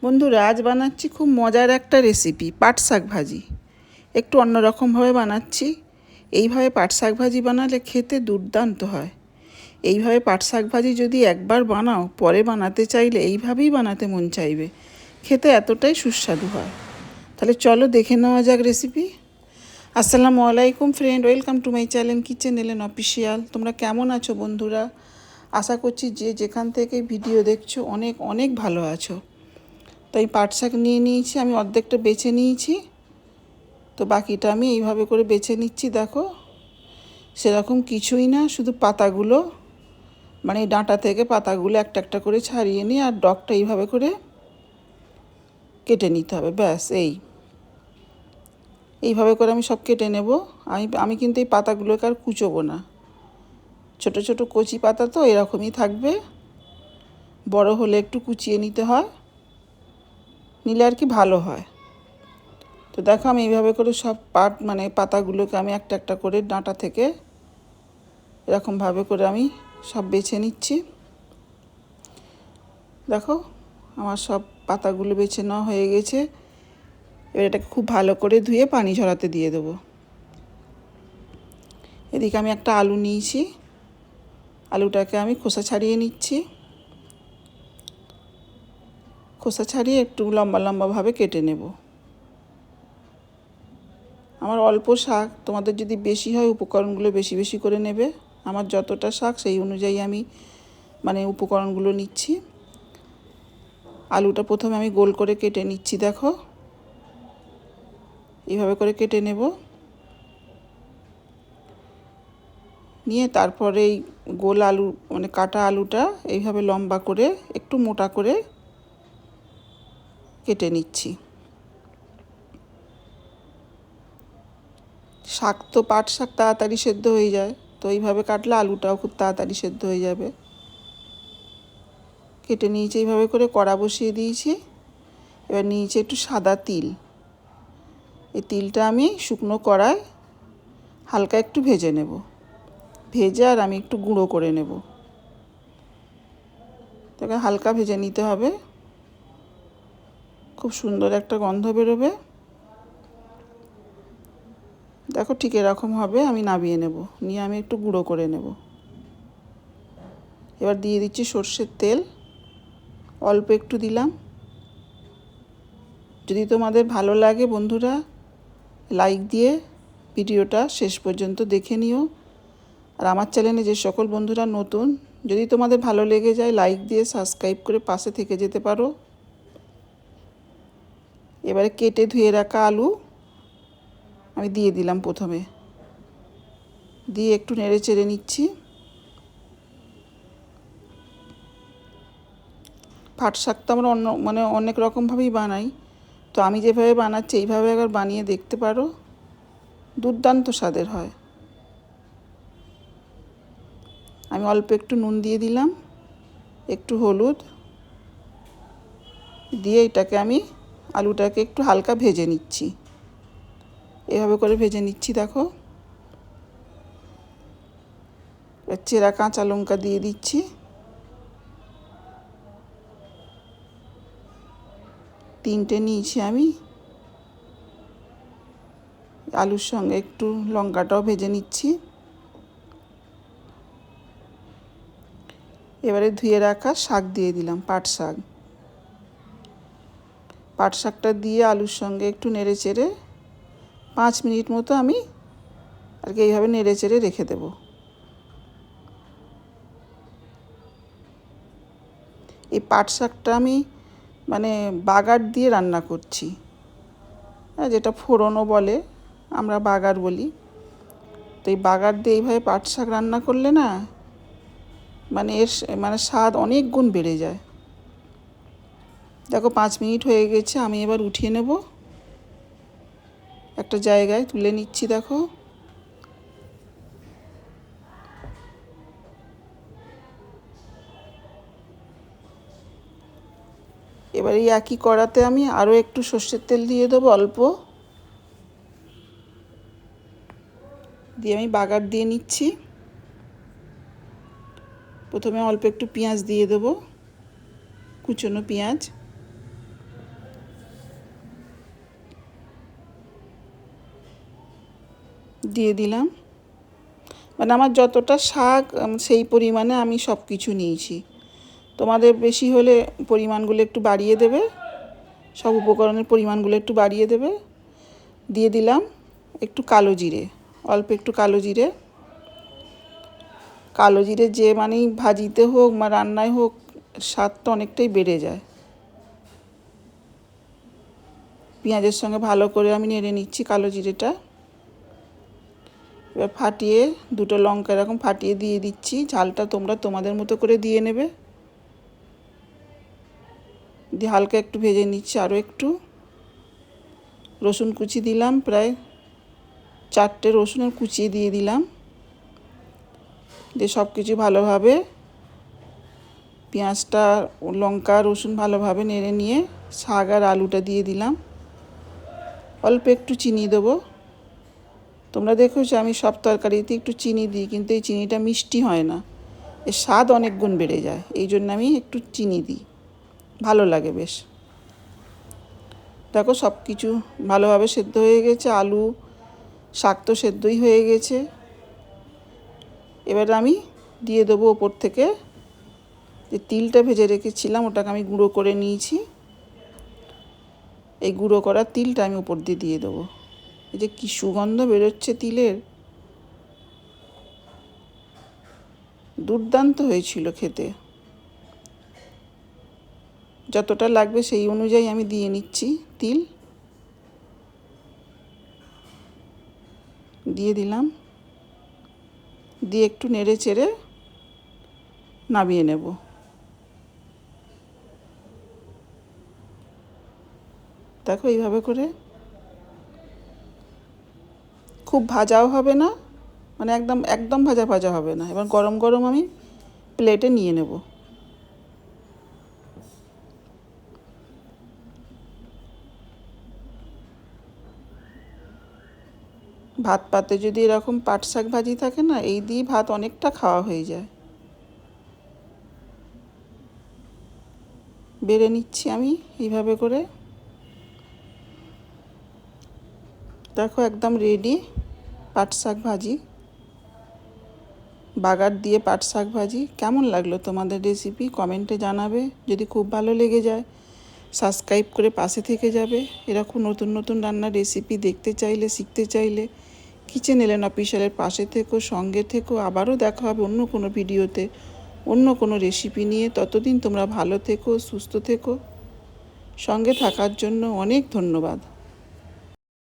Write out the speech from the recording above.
বন্ধুরা, আজ বানাচ্ছি খুব মজার একটা রেসিপি, পাট শাক ভাজি। একটু অন্যরকমভাবে বানাচ্ছি। এইভাবে পাট শাক ভাজি বানালে খেতে দুর্দান্ত হয়। এইভাবে পাট শাক ভাজি যদি একবার বানাও, পরে বানাতে চাইলে এইভাবেই বানাতে মন চাইবে। খেতে এতটাই সুস্বাদু হয়। তাহলে চলো দেখে নেওয়া যাক রেসিপি। আসসালামু আলাইকুম friend, welcome to my channel kitchen এলেন অফিসিয়াল। তোমরা কেমন আছো বন্ধুরা? আশা করছি যে যেখান থেকে ভিডিও দেখছো অনেক অনেক ভালো আছো। তাই পাট শাক নিয়ে নিয়েছি, আমি অর্ধেকটা বেছে নিয়েছি, তো বাকিটা আমি এইভাবে করে বেছে নিচ্ছি। দেখো, সেরকম কিছুই না, শুধু পাতাগুলো মানে ডাঁটা থেকে পাতাগুলো একটা একটা করে ছাড়িয়ে নিই, আর ডগটা এইভাবে করে কেটে নিতে হবে, ব্যাস। এইভাবে করে আমি সব কেটে নেব। আমি কিন্তু এই পাতাগুলোকে আর কুচোবো না। ছোট ছোট কচি পাতা তো এরকমই থাকবে, বড় হলে একটু কুচিয়ে নিতে হয়, নিলে আর কি ভালো হয়। তো দেখো, আমি এইভাবে করে সব পাতাগুলোকে আমি একটা একটা করে ডাঁটা থেকে এরকমভাবে করে আমি সব বেছে নিচ্ছি। দেখো, আমার সব পাতাগুলো বেছে নেওয়া হয়ে গেছে। এবার এটাকে খুব ভালো করে ধুয়ে পানি ঝরাতে দিয়ে দেবো। এদিকে আমি একটা আলু নিয়েছি, আলুটাকে আমি খোসা ছাড়িয়ে নিচ্ছি। খোসা ছাড়িয়ে একটু লম্বা লম্বাভাবে কেটে নেব। আমার অল্প শাক, তোমাদের যদি বেশি হয় উপকরণগুলো বেশি বেশি করে নেবে। আমার যতটা শাক সেই অনুযায়ী আমি উপকরণগুলো নিচ্ছি। আলুটা প্রথমে আমি গোল করে কেটে নিচ্ছি। দেখো, এইভাবে করে কেটে নেব। নিয়ে তারপরে এই গোল আলু কাটা আলুটা এইভাবে লম্বা করে একটু মোটা করে কেটে নিচ্ছি। শাক তো পাট শাক তাড়াতাড়ি সেদ্ধ হয়ে যায়, তো এইভাবে কাটলে আলুটাও খুব তাড়াতাড়ি সেদ্ধ হয়ে যাবে। কেটে নিয়েছি, এইভাবে করে কড়া বসিয়ে দিয়েছি। এবার নিয়েছি একটু সাদা তিল। এই তিলটা আমি শুকনো কড়ায় হালকা একটু ভেজে নেব। ভেজে আর আমি একটু গুঁড়ো করে নেব। তাকে হালকা ভেজে নিতে হবে, খুব সুন্দর একটা গন্ধ বেরোবে। দেখো, ঠিক এরকম হবে। আমি নামিয়ে নেব, নিয়ে আমি একটু গুঁড়ো করে নেব। এবার দিয়ে দিচ্ছি সর্ষের তেল, অল্প একটু দিলাম। যদি তোমাদের ভালো লাগে বন্ধুরা, লাইক দিয়ে ভিডিওটা শেষ পর্যন্ত দেখে নিও। আর আমার চ্যানেলে যে সকল বন্ধুরা নতুন, যদি তোমাদের ভালো লেগে যায় লাইক দিয়ে সাবস্ক্রাইব করে পাশে থেকে যেতে পারো। এবারে কেটে ধুয়ে রাখা আলু আমি দিয়ে দিলাম প্রথমে, দিয়ে একটু নেড়ে চেড়ে নিচ্ছি। পাট শাক তো আমরা অনেক রকমভাবেই বানাই, তো আমি যেভাবে বানাচ্ছি এইভাবে একবার বানিয়ে দেখতে পারো, দুর্দান্ত স্বাদের হয়। আমি অল্প একটু নুন দিয়ে দিলাম, একটু হলুদ দিয়ে এটাকে আমি আলুটাকে একটু হালকা ভেজে নিচ্ছি। এভাবে করে ভেজে নিচ্ছি। দেখো, চেরা কাঁচা লঙ্কা দিয়ে দিচ্ছি। তিনটে নিয়েছি আমি। আলুর সঙ্গে একটু লঙ্কাটাও ভেজে নিচ্ছি। এবারে ধুয়ে রাখা শাক দিয়ে দিলাম, পাট শাক। পাট শাকটা দিয়ে আলুর সঙ্গে একটু নেড়ে চেড়ে 5 মিনিট মতো আমি আর কি এইভাবে নেড়ে চেড়ে রেখে দেব। এই পাট শাকটা আমি বাগার দিয়ে রান্না করছি, যেটা ফোড়নও বলে, আমরা বাগার বলি। তো এই বাগার দিয়ে এইভাবে পাট শাক রান্না করলে না এর স্বাদ অনেক গুণ বেড়ে যায়। দেখো, 5 মিনিট হয়ে গেছে, আমি এবার উঠিয়ে নেব, একটা জায়গায় তুলে নিচ্ছি। দেখো, এবার এই একই কড়াতে আমি আরও একটু সর্ষের তেল দিয়ে দেবো, অল্প দিয়ে আমি বাগার দিয়ে নিচ্ছি। প্রথমে অল্প একটু পেঁয়াজ দিয়ে দেবো, কুচনো পেঁয়াজ। দিয়ে দিলাম। মানে আমার যতটা শাক সেই পরিমাণে আমি সব কিছু নিয়েছি। তোমাদের বেশি হলে পরিমাণগুলো একটু বাড়িয়ে দেবে, সব উপকরণের পরিমাণগুলো একটু বাড়িয়ে দেবে। দিয়ে দিলাম একটু কালো জিরে, অল্প একটু কালো জিরে। কালো জিরে যে মানেই ভাজিতে হোক বা রান্নায় হোক, স্বাদটা অনেকটাই বেড়ে যায়। পেঁয়াজের সঙ্গে ভালো করে আমি নেড়ে নিচ্ছি কালো জিরেটা। এবার ফাটিয়ে দুটো লঙ্কা এরকম ফাটিয়ে দিয়ে দিচ্ছি। ঝালটা তোমরা তোমাদের মতো করে দিয়ে নেবে। দিয়ে হালকা একটু ভেজে নিচ্ছি। আরও একটু রসুন কুচি দিলাম, প্রায় 4টে রসুনের কুচি দিয়ে দিলাম। দিয়ে সব কিছু ভালোভাবে পেঁয়াজটা, লঙ্কা, রসুন ভালোভাবে নেড়ে নিয়ে শাক আর আলুটা দিয়ে দিলাম। অল্প একটু চিনি দেবো। তোমরা দেখেছো আমি সব তরকারিতে একটু চিনি দিই, কিন্তু এই চিনিটা মিষ্টি হয় না, এর স্বাদ অনেক গুণ বেড়ে যায়। এই জন্য আমি একটু চিনি দিই, ভালো লাগে বেশ। দেখো সব কিছু ভালোভাবে সেদ্ধ হয়ে গেছে, আলু শাক তো সেদ্ধই হয়ে গেছে। এবার আমি দিয়ে দেবো ওপর থেকে যে তিলটা ভেজে রেখেছিলাম, ওটাকে আমি গুঁড়ো করে নিয়েছি। এই গুঁড়ো করা তিলটা আমি উপর দিয়ে দিয়ে দেবো। এই যে কী সুগন্ধ বেরোচ্ছে তিলের, দুর্দান্ত হয়েছিল খেতে। যতটা লাগবে সেই অনুযায়ী আমি দিয়ে নিচ্ছি তিল। দিয়ে দিলাম, দিয়ে একটু নেড়ে চেড়ে নামিয়ে নেব। দেখো এইভাবে করে, খুব ভাজাও হবে না, মানে একদম একদম ভাজা ভাজা হবে না। এবার গরম গরম আমি প্লেটে নিয়ে নেব। ভাত পাতে যদি এরকম পাট শাক ভাজি থাকে না, এই দিয়ে ভাত অনেকটা খাওয়া হয়ে যায়। বেড়ে নিচ্ছি আমি এইভাবে করে। দেখো একদম রেডি পাট শাক ভাজি, বাগার দিয়ে পাট শাক ভাজি। কেমন লাগলো তোমাদের রেসিপি কমেন্টে জানাবে। যদি খুব ভালো লেগে যায় সাবস্ক্রাইব করে পাশে থেকে যাবে। এরকম নতুন নতুন রান্নার রেসিপি দেখতে চাইলে, শিখতে চাইলে কিচেন এলেন অফিসিয়ালের পাশে থেকো, সঙ্গে থেকো। আবারও দেখা হবে অন্য কোনো ভিডিওতে, অন্য কোনো রেসিপি নিয়ে। ততদিন তোমরা ভালো থেকো, সুস্থ থেকো। সঙ্গে থাকার জন্য অনেক ধন্যবাদ।